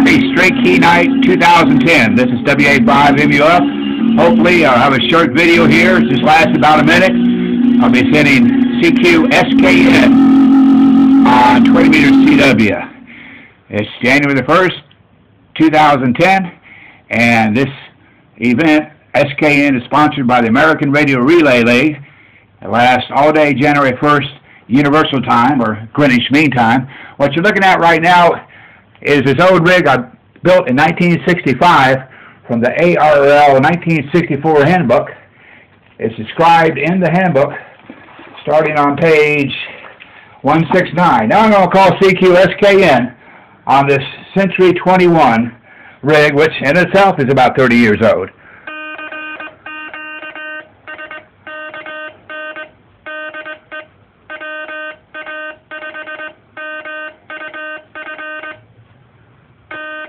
Happy Straight Key Night 2010. This is WA5MUF. Hopefully I'll have a short video here. It just lasts about a minute. I'll be sending CQ SKN on 20 meters CW. It's January the 1st, 2010, and this event, SKN, is sponsored by the American Radio Relay League. It lasts all day January 1st, Universal Time, or Greenwich Mean Time. What you're looking at right now is this old rig I built in 1965 from the ARRL 1964 handbook. It's described in the handbook starting on page 169. Now I'm going to call CQ-SKN on this Century 21 rig, which in itself is about 30 years old.